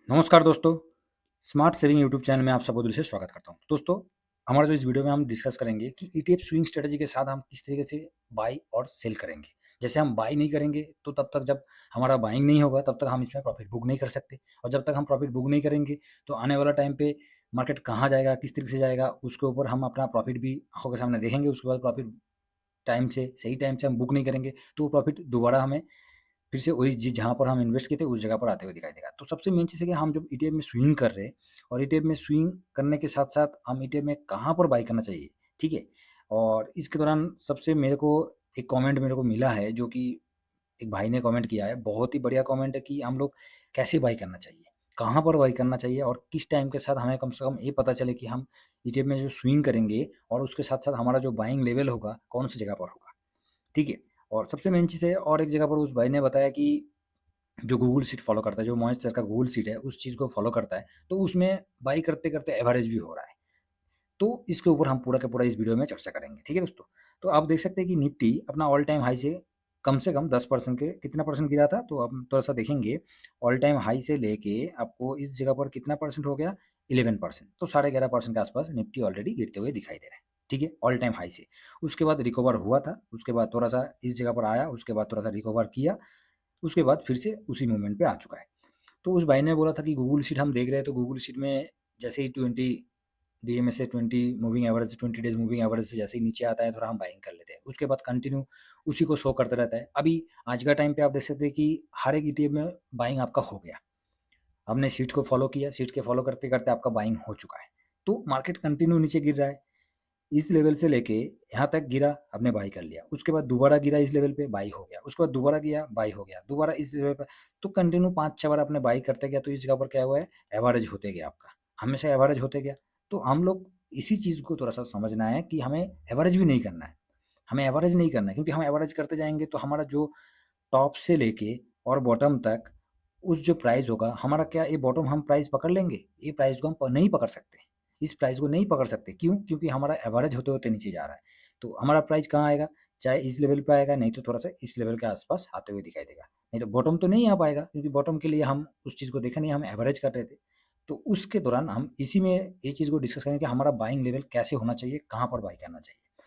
नमस्कार दोस्तों, smart saving YouTube channel में आप सबको दिल से स्वागत करता हूँ। दोस्तों, हमारा जो इस वीडियो में हम डिस्कस करेंगे कि ईटीएफ स्विंग स्ट्रेटजी के साथ हम किस तरीके से बाई और सेल करेंगे। जैसे हम बाई नहीं करेंगे तो तब तक जब हमारा बाइंग नहीं होगा तब तक हम इसमें प्रॉफिट बुक नहीं कर सकते, और जब तक हम प्रॉफिट बुक नहीं करेंगे तो आने वाला टाइम पे मार्केट कहाँ जाएगा, किस तरीके से जाएगा, उसके ऊपर हम अपना प्रॉफिट भी आँखों के सामने देखेंगे। उसके बाद प्रॉफिट टाइम से सही टाइम से हम बुक नहीं करेंगे तो वो प्रॉफिट दोबारा हमें फिर से वही चीज़ जहाँ पर हम इन्वेस्ट किए थे उस जगह पर आते हुए दिखाई देगा। तो सबसे मेन चीज़ है कि हम जब ईटीएफ में स्विंग कर रहे हैं और ईटीएफ में स्विंग करने के साथ-साथ हम ईटीएफ में कहाँ पर बाय करना चाहिए, ठीक है? और इसके दौरान सबसे मेरे को एक कमेंट मेरे को मिला है, जो कि एक भाई ने कमेंट किया है, बहुत ही बढ़िया कमेंट है कि हम लोग कैसे बाय करना चाहिए, कहाँ पर बाय करना चाहिए और किस टाइम के साथ हमें कम से कम ये पता चले कि हम ईटीएफ में जो स्विंग करेंगे और उसके साथ-साथ हमारा जो बाइंग लेवल होगा, कौन सी जगह पर होगा, ठीक है? और सबसे मेन चीज़ है, और एक जगह पर उस भाई ने बताया कि जो गूगल शीट फॉलो करता है, जो मोहित सर का गूगल शीट है, उस चीज़ को फॉलो करता है, तो उसमें बाई करते-करते एवरेज भी हो रहा है। तो इसके ऊपर हम पूरा का पूरा इस वीडियो में चर्चा करेंगे, ठीक है दोस्तों? तो आप देख सकते हैं कि निफ्टी अपना ऑल टाइम हाई से कम 10% के कितना परसेंट गिरा था, तो अब थोड़ा-सा देखेंगे। ऑल टाइम हाई से लेके आपको इस जगह पर कितना परसेंट हो गया? 11%, तो 11.5% के आसपास निफ्टी ऑलरेडी गिरते हुए दिखाई दे रहा है, ठीक है? ऑल टाइम हाई से। उसके बाद रिकवर हुआ था, उसके बाद थोड़ा-सा इस जगह पर आया, उसके बाद थोड़ा-सा रिकवर किया, उसके बाद फिर से उसी मूवमेंट पे आ चुका है। तो उस भाई ने बोला था कि गूगल शीट हम देख रहे हैं, तो गूगल शीट में जैसे ही 20 डीएमए से 20 moving average, 20 days moving average से जैसे ही नीचे आता है, थोड़ा हम बाइंग कर लेते हैं। उसके बाद कंटिन्यू उसी को शो करता रहता है। अभी आज का टाइम पे आप देख सकते हैं कि हर एक ईटीएफ में बाइंग आपका हो गया। हमने शीट को फॉलो किया, शीट के फॉलो करते-करते आपका बाइंग हो चुका है। तो मार्केट कंटिन्यू नीचे गिर रहा है। इस लेवल से लेके यहाँ तक गिरा, आपने बाई कर लिया। उसके बाद दोबारा गिरा इस लेवल पे, बाई हो गया। उसके बाद दोबारा गया, बाई हो गया। दोबारा इस लेवल पे, तो कंटिन्यू 5-6 बार आपने बाई करते गया, तो इस जगह पर क्या हुआ है, एवरेज होते गया आपका। हमेशा एवरेज होते गया। तो हम लोग इसी चीज़ को थोड़ा-सा समझना है कि हमें एवरेज भी नहीं करना है। हमें एवरेज नहीं करना है, क्योंकि हम एवरेज करते जाएँगे तो हमारा जो टॉप से लेके और बॉटम तक उस जो प्राइस होगा हमारा, क्या ये बॉटम हम प्राइस पकड़ लेंगे? ये प्राइस को हम नहीं पकड़ सकते। इस प्राइस को नहीं पकड़ सकते, क्यों? क्योंकि हमारा एवरेज होते-होते नीचे जा रहा है। तो हमारा प्राइस कहाँ आएगा? चाहे इस लेवल पे आएगा, नहीं तो थोड़ा-सा इस लेवल के आस-पास आते हुए दिखाई देगा। नहीं तो बॉटम तो नहीं आ पाएगा, क्योंकि बॉटम के लिए हम उस चीज़ को देखा नहीं, हम एवरेज कर रहे थे। तो उसके दौरान हम इसी में ये चीज़ को डिस्कस करेंगे कि हमारा बाइंग लेवल कैसे होना चाहिए, कहाँ पर बाय करना चाहिए।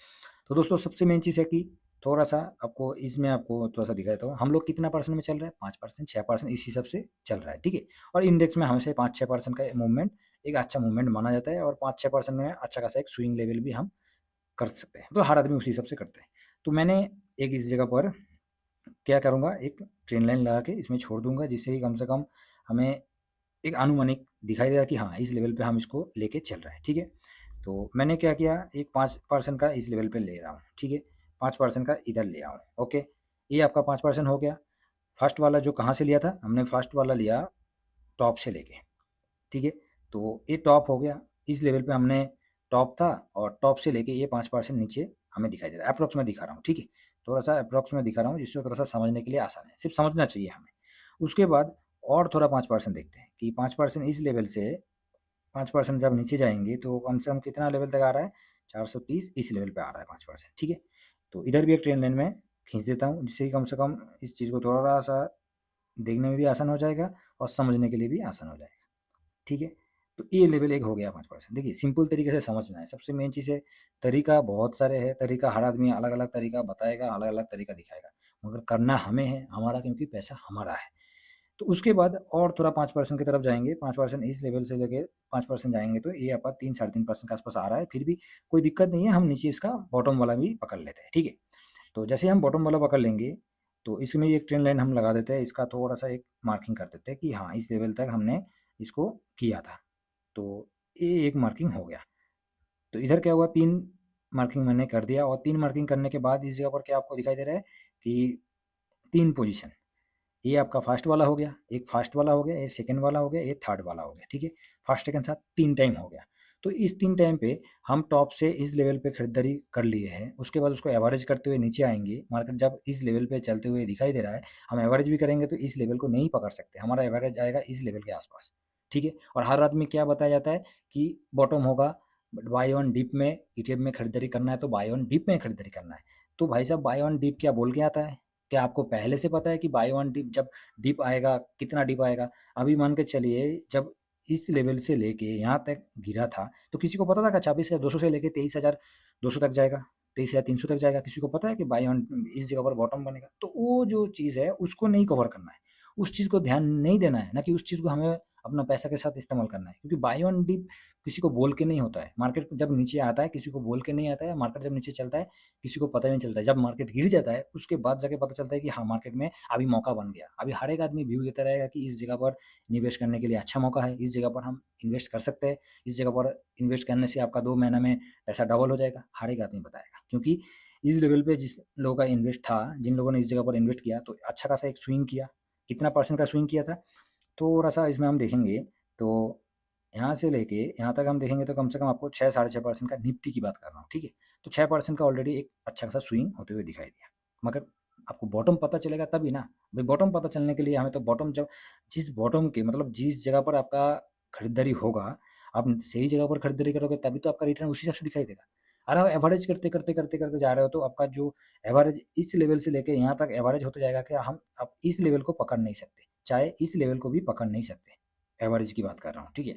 तो दोस्तों, सबसे मेन चीज़ है कि थोड़ा-सा आपको इसमें आपको थोड़ा-सा दिखा देता हूँ, हम लोग कितना परसेंट में चल रहा है? 5%, 6% इस हिसाब से चल रहा है, ठीक है? और इंडेक्स में हमेशा 5-6% का मूवमेंट एक अच्छा मूवमेंट माना जाता है, और 5-6% में अच्छा खासा एक स्विंग लेवल भी हम कर सकते हैं। तो हर आदमी उसी हिसाब से करते हैं। तो मैंने एक इस जगह पर क्या करूँगा, एक ट्रेंड लाइन लगा के इसमें छोड़ दूँगा, जिससे कि कम से कम हमें एक आनुमानिक दिखाई देगा कि हाँ, इस लेवल पे हम इसको लेके चल रहे हैं, ठीक है? तो मैंने क्या किया, एक 5% का इस लेवल पे ले रहा हूँ, ठीक है? 5% का इधर ले आऊँ, ओके? ये आपका 5% हो गया। फर्स्ट वाला जो कहाँ से लिया था? हमने फर्स्ट वाला लिया टॉप से लेके, ठीक है? तो ये टॉप हो गया। इस लेवल पे हमने टॉप था, और टॉप से लेके ये 5% नीचे हमें दिखाई दे रहा है। एप्रॉक्स में दिखा रहा हूँ, ठीक है? थोड़ा-सा एप्रॉक्स में दिखा रहा हूँ, जिससे थोड़ा-सा समझने के लिए आसान है। सिर्फ़ समझना चाहिए हमें। उसके बाद और थोड़ा 5% देखते हैं कि 5% इस लेवल से 5% जब नीचे जाएँगे तो कम से कम कितना लेवल तक आ रहा है? 430 इस लेवल पे आ रहा है 5%, ठीक है? तो इधर भी एक ट्रेंड लाइन में खींच देता हूँ, जिससे कि कम से कम इस चीज़ को थोड़ा-सा देखने में भी आसान हो जाएगा और समझने के लिए भी आसान हो जाएगा, ठीक है? तो ये लेवल एक हो गया 5%। देखिए, सिंपल तरीके से समझना है। सबसे मेन चीज़ है, तरीका बहुत सारे हैं, तरीका हर आदमी अलग-अलग तरीका बताएगा, अलग-अलग तरीका दिखाएगा। मगर करना हमें है, हमारा, क्योंकि पैसा हमारा है। तो उसके बाद और थोड़ा 5% की तरफ जाएँगे, 5% इस लेवल से लेके 5% जाएँगे, तो ये आपका 3 साढ़े 3% के आस-पास आ रहा है। फिर भी कोई दिक्कत नहीं है, हम नीचे इसका बॉटम वाला भी पकड़ लेते हैं, ठीक है? तो जैसे ही हम बॉटम वाला पकड़ लेंगे, तो इसमें एक ट्रेंड लाइन हम लगा देते हैं, इसका थोड़ा-सा एक मार्किंग कर देते हैं कि हाँ, इस लेवल तक हमने इसको किया था। तो ये एक मार्किंग हो गया। तो इधर क्या हुआ, 3 मार्किंग मैंने कर दिया, और 3 मार्किंग करने के बाद इस जगह पर क्या आपको दिखाई दे रहा है कि 3 पोज़ीशन। ये आपका फर्स्ट वाला हो गया, एक फर्स्ट वाला हो गया, एक सेकंड वाला हो गया, एक थर्ड वाला हो गया, ठीक है? फर्स्ट, सेकंड, थर्ड 3 टाइम हो गया। तो इस 3 टाइम पे हम टॉप से इस लेवल पे खरीदारी कर लिए हैं, उसके बाद उसको एवरेज करते हुए नीचे आएँगे। मार्केट जब इस लेवल पे चलते हुए दिखाई दे रहा है, हम एवरेज भी करेंगे तो इस लेवल को नहीं पकड़ सकते, हमारा एवरेज आएगा इस लेवल के आस-पास, ठीक है? और हर आदमी क्या बताया जाता है कि बॉटम होगा, बट बाय ऑन डिप में ईटीएफ में खरीदारी करना है, तो बाय ऑन डिप में खरीदारी करना है। तो भाई साहब, बाय ऑन डिप क्या बोल के आता है? क्या आपको पहले से पता है कि बाय वन डिप जब डिप आएगा कितना डिप आएगा? अभी मान के चलिए जब इस लेवल से लेके यहाँ तक गिरा था, तो किसी को पता था क्या 24,200 से लेके 23,200 तक जाएगा, 23,300 तक जाएगा? किसी को पता है कि बाय ऑन इस जगह पर बॉटम बनेगा? तो वो जो चीज़ है उसको नहीं कवर करना है, उस चीज़ को ध्यान नहीं देना है, ना कि उस चीज़ को हमें अपना पैसा के साथ इस्तेमाल करना है। क्योंकि बाय ऑन डिप किसी को बोल के नहीं होता है, मार्केट जब नीचे आता है किसी को बोल के नहीं आता है, मार्केट जब नीचे चलता है किसी को पता ही नहीं चलता है। जब मार्केट गिर जाता है उसके बाद जाके पता चलता है कि हाँ, मार्केट में अभी मौका बन गया। अभी हर एक आदमी व्यू देता रहेगा कि इस जगह पर निवेश करने के लिए अच्छा मौका है, इस जगह पर हम इन्वेस्ट कर सकते हैं, इस जगह पर इन्वेस्ट करने से आपका 2 महीना में पैसा डबल हो जाएगा, हर एक आदमी बताएगा। क्योंकि इस लेवल पे जिस लोगों का इन्वेस्ट था, जिन लोगों ने इस जगह पर इन्वेस्ट किया तो अच्छा खासा एक स्विंग किया। कितना परसेंट का स्विंग किया था? थोड़ा-सा इसमें हम देखेंगे तो यहाँ से लेके यहाँ तक हम देखेंगे तो कम से कम आपको 6 साढ़े 6% का निफ्टी की बात कर रहा हूँ, ठीक है? तो 6% का ऑलरेडी एक अच्छा खासा स्विंग होते हुए दिखाई दिया। मगर आपको बॉटम पता चलेगा तभी ना। भाई बॉटम पता चलने के लिए हमें तो बॉटम जब जिस बॉटम के मतलब जिस जगह पर आपका खरीदारी होगा, आप सही जगह पर खरीदारी करोगे तभी तो आपका रिटर्न उसी हिसाब से दिखाई देगा। अरे आप एवरेज करते जा रहे हो तो आपका जो एवरेज इस लेवल से लेके यहाँ तक एवरेज होते जाएगा कि हम आप इस लेवल को पकड़ नहीं सकते, चाहे इस लेवल को भी पकड़ नहीं सकते। एवरेज की बात कर रहा हूँ, ठीक है?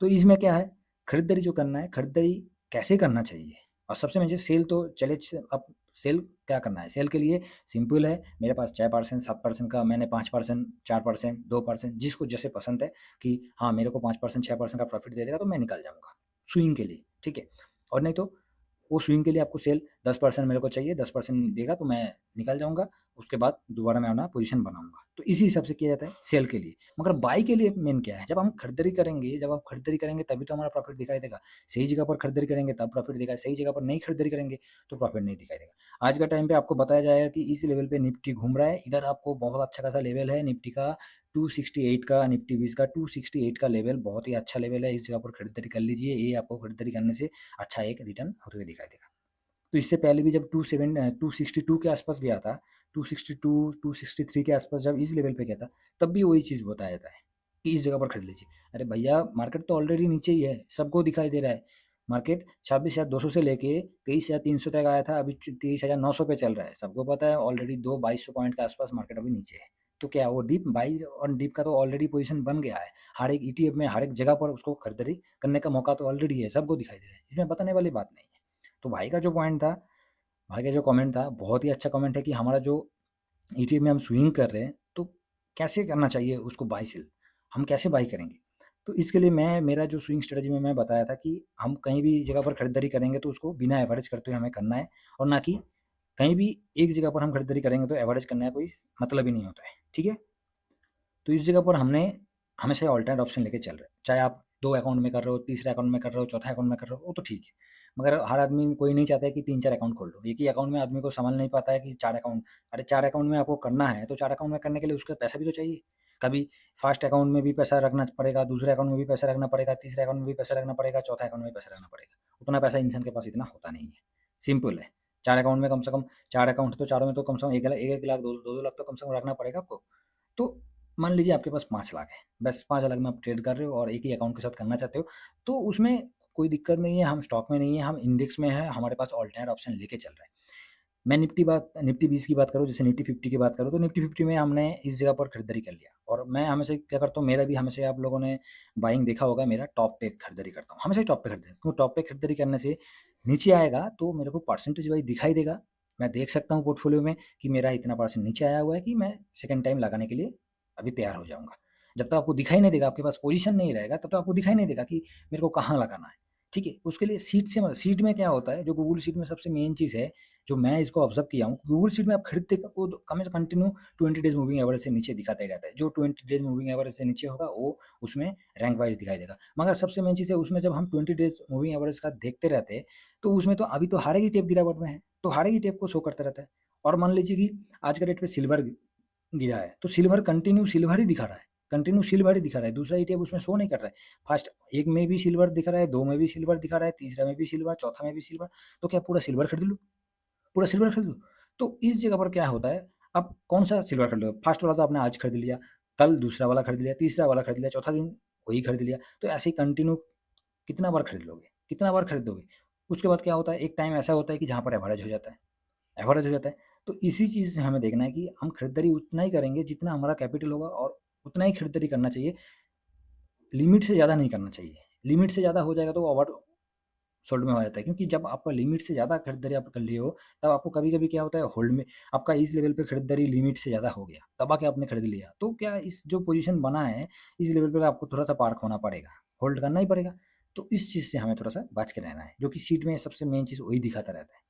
तो इसमें क्या है, खरीदारी जो करना है, खरीदारी कैसे करना चाहिए? और सबसे मेजर सेल तो चले अब सेल क्या करना है? सेल के लिए सिंपल है, मेरे पास 6% 7% का मैंने 5% 4% 2% जिसको जैसे पसंद है कि हाँ, मेरे को 5% 6% का प्रॉफ़िट दे देगा तो मैं निकल जाऊँगा, स्विंग के लिए, ठीक है? और नहीं तो वो स्विंग के लिए आपको सेल 10% मेरे को चाहिए, 10% देगा तो मैं निकल जाऊँगा, उसके बाद दोबारा मैं अपना पोज़ीशन बनाऊँगा। तो इसी हिसाब से किया जाता है सेल के लिए। मगर बाय के लिए मेन क्या है, जब आप खरीदारी करेंगे तभी तो हमारा प्रॉफ़िट दिखाई देगा। सही जगह पर खरीदारी करेंगे तब प्रॉफ़िट दिखेगा, सही जगह पर नहीं खरीदारी करेंगे तो प्रॉफ़िट नहीं दिखाई देगा। आज के टाइम पे आपको बताया जाएगा कि इस लेवल पे निफ्टी घूम रहा है, इधर आपको बहुत अच्छा खासा लेवल है निफ्टी का 268 का, निफ्टी 20 का 268 का लेवल बहुत ही अच्छा लेवल है, इस जगह पर खरीदारी कर लीजिए, ये आपको खरीदारी करने से अच्छा एक रिटर्न होते हुए दिखाई देगा। तो इससे पहले भी जब 262 के आसपास गया था, 262, 263 के आसपास जब इस लेवल पे गया था, तब भी वही चीज़ बताया जाता है कि इस जगह पर खरीद लीजिए। अरे भैया मार्केट तो ऑलरेडी नीचे ही है, सबको दिखाई दे रहा है। मार्केट 26,200 से लेके 23,300 तक आया था, अभी 23,900 पे चल रहा है। सबको पता है ऑलरेडी 2,2200 पॉइंट के आसपास मार्केट अभी नीचे है। तो क्या वो डीप बाई ऑन डीप का तो ऑलरेडी पोजीशन बन गया है। हर एक ईटीएफ में हर एक जगह पर उसको खरीदारी करने का मौका तो ऑलरेडी है, सबको दिखाई दे रहा है। इसमें बताने वाली बात नहीं है। तो भाई का जो पॉइंट था, भाई का जो कमेंट था, बहुत ही अच्छा कमेंट है कि हमारा जो ईटीएफ में हम स्विंग कर रहे हैं, तो कैसे करना चाहिए उसको बाय सेल? हम कैसे बाय करेंगे? तो इसके लिए मैं मेरा जो स्विंग स्ट्रेटजी में मैं बताया था कि हम कहीं भी जगह पर खरीदारी करेंगे तो उसको बिना एवरेज करते हुए हमें करना है और ना कि कहीं भी एक जगह पर हम खरीदारी करेंगे तो एवरेज करने का कोई मतलब ही नहीं होता है, ठीक है? तो इस जगह पर हमने हमेशा अल्टरनेट ऑप्शन लेके चल रहे हैं। चाहे आप 2 अकाउंट में कर रहे हो, तीसरे अकाउंट में कर रहे हो, चौथा अकाउंट में कर रहे हो, वो तो ठीक है। मगर हर आदमी कोई नहीं चाहता है कि 3-4 अकाउंट खोल लो। एक ही अकाउंट में आदमी को संभाल नहीं पाता है कि 4 अकाउंट अरे 4 अकाउंट में आपको करना है, तो 4 अकाउंट में करने के लिए उसका पैसा भी तो चाहिए। कभी फर्स्ट अकाउंट में भी पैसा रखना पड़ेगा, दूसरे अकाउंट में भी पैसा रखना पड़ेगा, तीसरे अकाउंट में भी पैसा रखना पड़ेगा, चौथा अकाउंट में भी पैसा रखना पड़ेगा। उतना पैसा इंसान के पास इतना होता नहीं है। सिंपल है। 4 अकाउंट में कम से कम 4 अकाउंट तो चारों में तो कम से कम 1 लाख 2-2 लाख तो कम से कम रखना पड़ेगा आपको। तो मान लीजिए आपके पास 5 लाख है, बस 5 लाख में आप ट्रेड कर रहे हो और एक ही अकाउंट के साथ करना चाहते हो, तो उसमें कोई दिक्कत नहीं है, हम स्टॉक में नहीं है, हम इंडेक्स में हैं, हमारे पास अल्टरनेट ऑप्शन लेके चल रहे हैं। मैं निफ्टी 20 की बात करूँ, जैसे निफ्टी 50 की बात करूँ, तो निफ्टी 50 में हमने इस जगह पर खरीदारी कर लिया और मैं हमेशा क्या करता हूँ, मेरा भी हमेशा आप लोगों ने बाइंग देखा होगा, मेरा टॉप पे खरीदारी करता हूँ, हमेशा ही टॉप पे खरीदारी क्यों टॉप पे खरीदारी करने से नीचे आएगा तो मेरे को परसेंटेज वाइज़ दिखाई देगा। मैं देख सकता हूँ पोर्टफोलियो में कि मेरा इतना परसेंट नीचे आया हुआ है कि मैं सेकंड टाइम लगाने के लिए अभी तैयार हो जाऊँगा। जब तक आपको दिखाई नहीं देगा, आपके पास पोज़ीशन नहीं रहेगा, तब तक आपको दिखाई नहीं देगा कि मेरे को कहाँ लगाना है, ठीक है? उसके लिए सीट में क्या होता है, जो गूगल शीट में सबसे मेन चीज़ है, जो मैं इसको ऑब्ज़र्व किया हूँ, गूगल शीट में आप खरीदते वो कम से कंटिन्यू 20 डेज़ मूविंग एवरेज से नीचे दिखाता ही रहता है। जो 20 डेज़ मूविंग एवरेज से नीचे होगा, वो उसमें रैंक वाइज़ दिखाई देगा। मगर सबसे मेन चीज़ है, उसमें जब हम 20 डेज़ मूविंग एवरेज का देखते रहते हैं, तो उसमें तो अभी तो हर एक ईटीएफ गिरावट में है, तो हर एक ईटीएफ को शो करता रहता है। और मान लीजिए कि आज के डेट पे सिल्वर गिरा है, तो सिल्वर कंटिन्यू सिल्वर ही दिखा रहा है, कंटिन्यू सिल्वर ही दिखा रहा है, दूसरा ईटीएफ उसमें शो नहीं कर रहा है। फर्स्ट एक में भी सिल्वर दिखा रहा है, 2 में भी सिल्वर दिखा रहा है, तीसरा में भी सिल्वर, चौथा में भी सिल्वर, तो क्या पूरा सिल्वर खरीद लूँ? पूरा सिल्वर खरीद लूँ? तो इस जगह पर क्या होता है, आप कौन-सा सिल्वर खरीद लो? फर्स्ट वाला तो आपने आज खरीद लिया, कल दूसरा वाला खरीद लिया, तीसरा वाला खरीद लिया, चौथा दिन वही खरीद लिया, तो ऐसे ही कंटिन्यू कितना बार खरीद लोगे? कितना बार खरीदोगे? उसके बाद क्या होता है, एक टाइम ऐसा होता है कि जहाँ पर एवरेज हो जाता है। एवरेज हो जाता है, तो इसी चीज़ से हमें देखना है कि हम खरीदारी उतना ही करेंगे जितना हमारा कैपिटल होगा और उतना ही खरीदारी करना चाहिए, लिमिट से ज़्यादा नहीं करना चाहिए। लिमिट से ज़्यादा हो जाएगा तो ओवर सोल्ड में हो जाता है, क्योंकि जब आपका लिमिट से ज़्यादा खरीदारी आप कर लिए हो, तब आपको कभी-कभी क्या होता है होल्ड में आपका इस लेवल पे खरीदारी लिमिट से ज़्यादा हो गया, तब आके आपने खरीद लिया। तो क्या इस जो पोज़ीशन बना है, इस लेवल पे आपको थोड़ा-सा पार्क होना पड़ेगा, होल्ड करना ही पड़ेगा। तो इस चीज़ से हमें थोड़ा-सा बच के रहना है, जो कि सीट में सबसे मेन चीज़ वही दिखाता रहता है।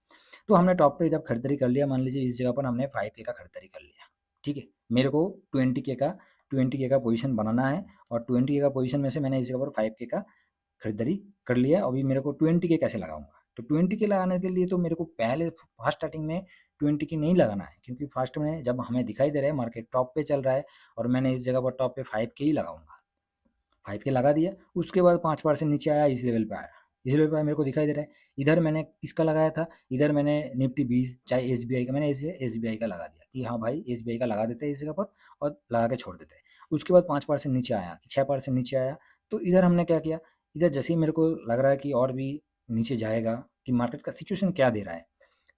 तो हमने टॉप पे जब खरीदारी कर लिया, मान लीजिए इस जगह पर हमने 5K का खरीदारी कर लिया, ठीक है? मेरे को 20K का पोज़ीशन बनाना है और 20K का पोज़ीशन में से मैंने इस जगह पर 5K का खरीदारी कर लिया। अभी मेरे को 20K कैसे लगाऊँगा? तो 20K लगाने के लिए तो मेरे को पहले फर्स्ट स्टार्टिंग में 20K नहीं लगाना है, क्योंकि फर्स्ट में जब हमें दिखाई दे रहा है मार्केट टॉप पे चल रहा है और मैंने इस जगह पर टॉप पे 5K ही लगाऊँगा। 5K लगा दिया, उसके बाद 5% नीचे आया, इस लेवल पे आया। इस लेवल पे मेरे को दिखाई दे रहा है। इधर मैंने किसका लगाया था? इधर मैंने निफ्टी 20 चाहे एसबीआई का, मैंने इसे एसबीआई का लगा दिया कि हाँ भाई एसबीआई का लगा देते हैं इस जगह पर और लगा के छोड़ देते हैं। उसके बाद 5% नीचे आया, 6% नीचे आया, तो इधर हमने क्या किया, इधर जैसे ही मेरे को लग रहा है कि और भी नीचे जाएगा, कि मार्केट का सिचुएशन क्या दे रहा है,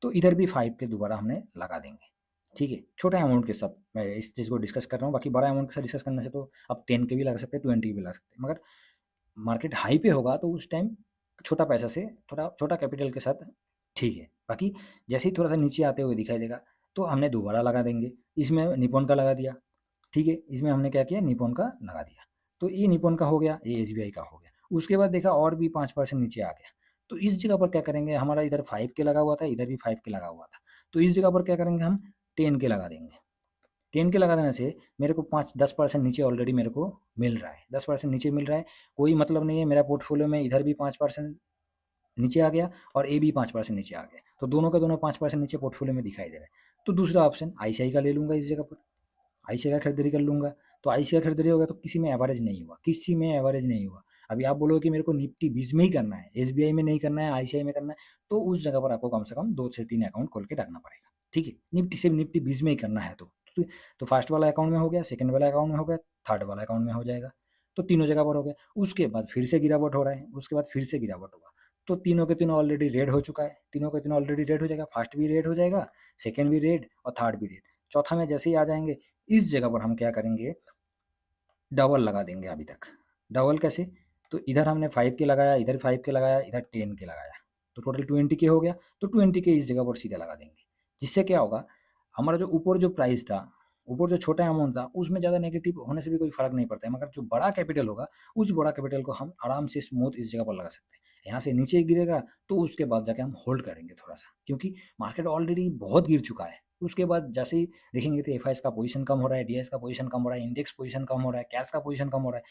तो इधर भी 5K दोबारा हमने लगा देंगे। ठीक है? छोटा अमाउंट के साथ मैं इस चीज़ को डिस्कस कर रहा हूँ, बाकी बड़ा अमाउंट के साथ डिस्कस करने से तो आप 10 के भी लगा सकते हैं, 20 के भी लगा सकते हैं। मगर मार्केट हाई पे होगा तो उस टाइम छोटा पैसा से थोड़ा छोटा कैपिटल के साथ ठीक है। बाकी जैसे ही थोड़ा-सा नीचे आते हुए दिखाई देगा, तो हमने दोबारा लगा देंगे। इसमें निप्पॉन का लगा दिया, ठीक है? इसमें हमने क्या किया, निप्पॉन का लगा दिया। तो ये निप्पॉन का हो गया, ये एसबीआई का हो गया। उसके बाद देखा और भी 5% नीचे आ गया। तो इस जगह पर क्या करेंगे, हमारा इधर 5K लगा हुआ था, इधर भी 5K लगा हुआ था। तो इस जगह पर क्या करेंगे, हम 10K लगा देंगे। 10K लगा देने से मेरे को 5-10% नीचे ऑलरेडी मेरे को मिल रहा है। 10% नीचे मिल रहा है, कोई मतलब नहीं है, मेरा पोर्टफ़ोलियो में इधर भी 5% नीचे आ गया और ये भी 5% नीचे आ गया। तो दोनों के दोनों 5% नीचे पोर्टफ़ोलियो में दिखाई दे रहा है। तो दूसरा ऑप्शन आईसीआई का ले लूँगा इस जगह पर। आईसीआई का खरीदारी कर लूँगा, तो आईसीआई का खरीदारी होगा तो किसी में एवरेज नहीं हुआ, किसी में एवरेज नहीं हुआ। अभी आप बोलोगे कि मेरे को निफ्टी 20 में ही करना है, एसबीआई में नहीं करना है, आईसीआई में करना है, तो उस जगह पर आपको कम से कम 2 से 3 अकाउंट खोल के रखना पड़ेगा, ठीक है? निफ्टी से निफ्टी 20 में ही करना है तो फर्स्ट वाला अकाउंट में हो गया, सेकंड वाला अकाउंट में हो गया, थर्ड वाला अकाउंट में हो जाएगा। तो तीनों जगह पर हो गया। उसके बाद फिर से गिरावट हो रहा है, उसके बाद फिर से गिरावट होगा। तो तीनों के तीनों ऑलरेडी रेड हो चुका है, तीनों के तीनों ऑलरेडी रेड हो जाएगा, फर्स्ट भी रेड हो जाएगा, सेकंड भी रेड और थर्ड भी रेड। चौथा में जैसे ही आ जाएँगे, इस जगह पर हम क्या करेंगे, डबल लगा देंगे अभी तक। डबल कैसे? तो इधर हमने 5K लगाया, इधर 5K लगाया, इधर 10K लगाया, तो टोटल 20K हो गया। तो 20K इस जगह पर सीधा लगा देंगे। जिससे क्या होगा, हमारा जो ऊपर जो प्राइस था, ऊपर जो छोटा अमाउंट था, उसमें ज़्यादा नेगेटिव होने से भी कोई फ़र्क नहीं पड़ता है, मगर जो बड़ा कैपिटल होगा, उस बड़ा कैपिटल को हम आराम से स्मूथ इस जगह पर लगा सकते हैं। यहाँ से नीचे गिरेगा, तो उसके बाद जाके हम होल्ड करेंगे थोड़ा-सा, क्योंकि मार्केट ऑलरेडी बहुत गिर चुका है। उसके बाद जैसे ही देखेंगे तो एफआईएस का पोजीशन कम हो रहा है, डीआईएस का पोजीशन कम हो रहा है, इंडेक्स पोजीशन कम हो रहा है, कैश का पोजीशन कम हो रहा है।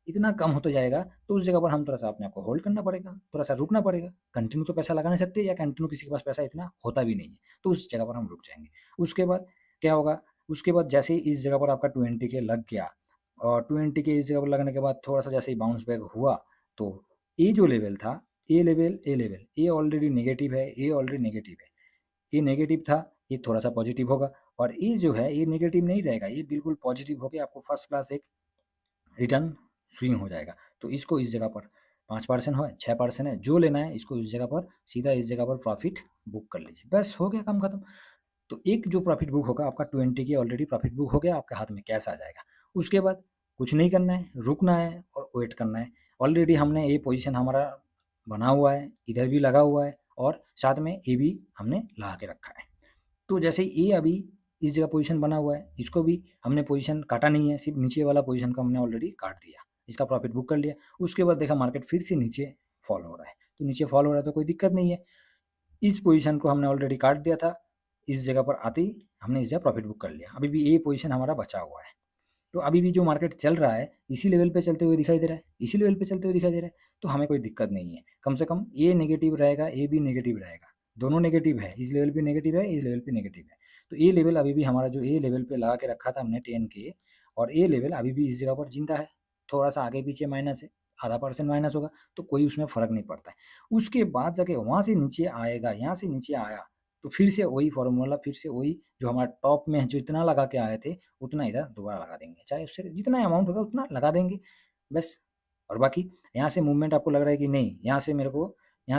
इतना कम होता जाएगा, तो उस जगह पर हम थोड़ा-सा अपने आप को होल्ड करना पड़ेगा, थोड़ा-सा रुकना पड़ेगा। कंटिन्यू तो पैसा लगा नहीं सकते, या कंटिन्यू किसी के पास पैसा इतना होता भी नहीं है, तो उस जगह पर हम रुक जाएँगे। उसके बाद क्या होगा, उसके बाद जैसे ही इस जगह पर आपका 20K लग गया और 20K इस जगह पर लगने के बाद थोड़ा-सा जैसे ही बाउंस बैक हुआ, तो ये जो लेवल था, ये ऑलरेडी नेगेटिव है, ये ऑलरेडी नेगेटिव है। ये नेगेटिव था, ये थोड़ा-सा पॉजिटिव होगा और ये जो है, ये नेगेटिव नहीं रहेगा, ये बिल्कुल पॉजिटिव होके आपको फर्स्ट क्लास एक रिटर्न स्विंग हो जाएगा। तो इसको इस जगह पर 5% है, 6% है, जो लेना है इसको इस जगह पर सीधा इस जगह पर प्रॉफ़िट बुक कर लीजिए। बस हो गया काम खत्म। तो एक जो प्रॉफ़िट बुक होगा आपका 20 ऑलरेडी प्रॉफ़िट बुक हो गया, आपके हाथ में कैश आ जाएगा। उसके बाद कुछ नहीं करना है, रुकना है और वेट करना है। ऑलरेडी हमने ये पोज़ीशन हमारा बना हुआ है, इधर भी लगा हुआ है और साथ में ये भी हमने लगा के रखा है। तो जैसे ये अभी इस जगह पोजीशन बना हुआ है, इसको भी हमने पोजीशन काटा नहीं है, सिर्फ़ नीचे वाला पोजीशन को हमने ऑलरेडी काट दिया। इसका प्रॉफ़िट बुक कर लिया। उसके बाद देखा मार्केट फिर से नीचे फ़ॉल हो रहा है, तो नीचे फ़ॉल हो रहा है तो कोई दिक्कत नहीं है। इस पोजीशन को हमने ऑलरेडी काट दिया था, इस जगह पर आते ही हमने इस जगह प्रॉफ़िट बुक कर लिया। अभी भी ये पोजीशन हमारा बचा हुआ है। तो अभी भी जो मार्केट चल रहा है, इसी लेवल पे चलते हुए दिखाई दे रहा है, इसी लेवल पे चलते हुए दिखाई दे रहा है, तो हमें कोई दिक्कत नहीं है। कम से कम ये नेगेटिव रहेगा, ये भी नेगेटिव रहेगा, दोनों नेगेटिव है, इस लेवल पे नेगेटिव है, इस लेवल पे नेगेटिव है। तो ये लेवल अभी भी हमारा जो ये लेवल पे लगा के रखा था हमने 10K और ये लेवल अभी भी इस जगह पर ज़िंदा है, थोड़ा-सा आगे-पीछे माइनस है, आधा परसेंट माइनस होगा, तो कोई उसमें फ़र्क नहीं पड़ता है। उसके बाद जाके वहाँ से नीचे आएगा, यहाँ से नीचे आया, तो फिर से वही फ़ॉर्मूला, फिर से वही जो हमारा टॉप में जो इतना लगा के आए थे, उतना इधर दोबारा लगा देंगे। चाहे उससे जितना अमाउंट होगा उतना लगा देंगे, बस। और बाकी यहाँ से मूवमेंट आपको लग रहा है कि नहीं, यहाँ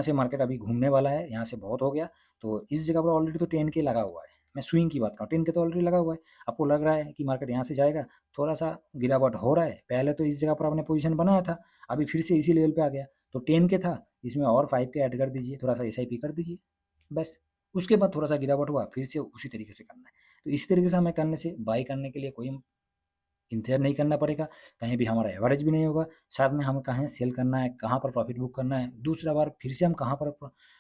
से मार्केट अभी घूमने वाला है, यहाँ से बहुत हो गया, तो इस जगह पर ऑलरेडी तो 10K लगा हुआ है। मैं स्विंग की बात कर रहा हूँ। 10K तो ऑलरेडी लगा हुआ है, आपको लग रहा है कि मार्केट यहाँ से जाएगा, थोड़ा-सा गिरावट हो रहा है, पहले तो इस जगह पर आपने पोज़ीशन बनाया था, अभी फिर से इसी लेवल पे आ गया, तो 10K था, इसमें और 5K ऐड कर दीजिए, थोड़ा-सा एसआईपी कर दीजिए, बस। उसके बाद थोड़ा-सा गिरावट हुआ, फिर से उसी तरीके से करना है। तो इस तरीके से हमें करने से बाय करने के लिए कोई इंतज़ार नहीं करना पड़ेगा, कहीं भी हमारा एवरेज भी नहीं होगा, साथ में हमें कहाँ सेल करना है, कहाँ पर प्रॉफ़िट बुक करना है, दूसरा बार फिर से हम कहाँ पर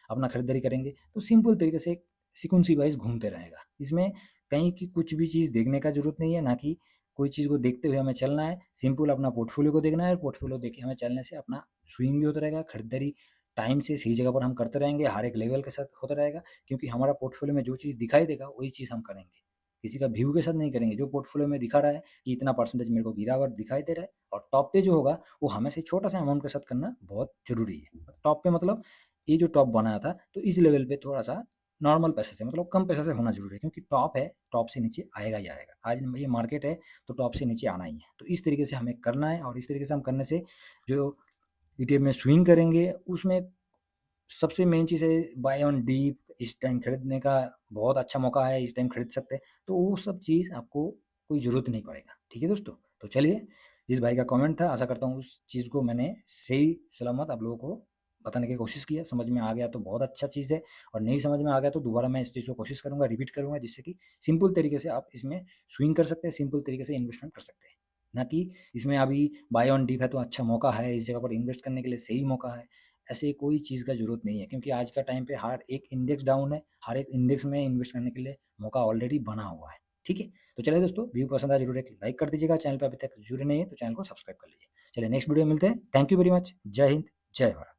अपना खरीदारी करेंगे, तो सिंपल तरीके से सीक्वेंस वाइज़ घूमते रहेगा। इसमें कहीं की कुछ भी चीज़ देखने का ज़रूरत नहीं है, ना कि कोई चीज़ को देखते हुए हमें चलना है, सिंपल अपना पोर्टफोलियो को देखना है, और पोर्टफोलियो देख के हमें चलने से अपना स्विंग भी होता रहेगा, खरीदारी टाइम से सही जगह पर हम करते रहेंगे, हर एक लेवल के साथ होता रहेगा, क्योंकि हमारा पोर्टफोलियो में जो चीज़ दिखाई देगा, वही चीज़ हम करेंगे। किसी का व्यू के साथ नहीं करेंगे, जो पोर्टफोलियो में दिखा रहा है कि इतना परसेंटेज मेरे को गिरावट दिखाई दे रहा है, और टॉप पे जो होगा वो हमें से छोटा-सा अमाउंट के साथ करना बहुत ज़रूरी है। टॉप पे मतलब ये जो टॉप बनाया था, तो इस लेवल पे थोड़ा-सा नॉर्मल पैसे से मतलब कम पैसे से होना ज़रूरी है, क्योंकि टॉप है, टॉप से नीचे आएगा ही आएगा। आज ये मार्केट है, तो टॉप से नीचे आना ही है। तो इस तरीके से हमें करना है, और इस तरीके से हम करने से जो ईटीएफ में स्विंग करेंगे, उसमें सबसे मेन चीज़ है बाय ऑन डीप, इस टाइम खरीदने का बहुत अच्छा मौका है, इस टाइम खरीद सकते हैं। तो वो सब चीज़ आपको कोई ज़रूरत नहीं पड़ेगा। ठीक है दोस्तों? तो चलिए, जिस भाई का कमेंट था, आशा करता हूँ उस चीज़ को मैंने सही सलामत आप लोगों को बताने की कोशिश किया। समझ में आ गया तो बहुत अच्छा चीज़ है, और नहीं समझ में आ गया तो दोबारा मैं इस चीज़ को कोशिश करूँगा, रिपीट करूँगा, जिससे कि सिंपल तरीके से आप इसमें स्विंग कर सकते हैं, सिंपल तरीके से इन्वेस्टमेंट कर सकते हैं। ना कि इसमें अभी बाय ऑन डिप है तो अच्छा मौका है, इस जगह पर इन्वेस्ट करने के लिए सही मौका है। ऐसे कोई चीज़ का ज़रूरत नहीं है, क्योंकि आज का टाइम पे हर एक इंडेक्स डाउन है, हर एक इंडेक्स में इन्वेस्ट करने के लिए मौका ऑलरेडी बना हुआ है। ठीक है? तो चलिए दोस्तों, वीडियो पसंद आया ज़रूर एक लाइक कर दीजिएगा, चैनल पे अभी तक जुड़े नहीं हैं तो चैनल को सब्सक्राइब कर लीजिए। चलिए नेक्स्ट वीडियो में मिलते हैं। Thank you very much. जय हिंद, जय भारत।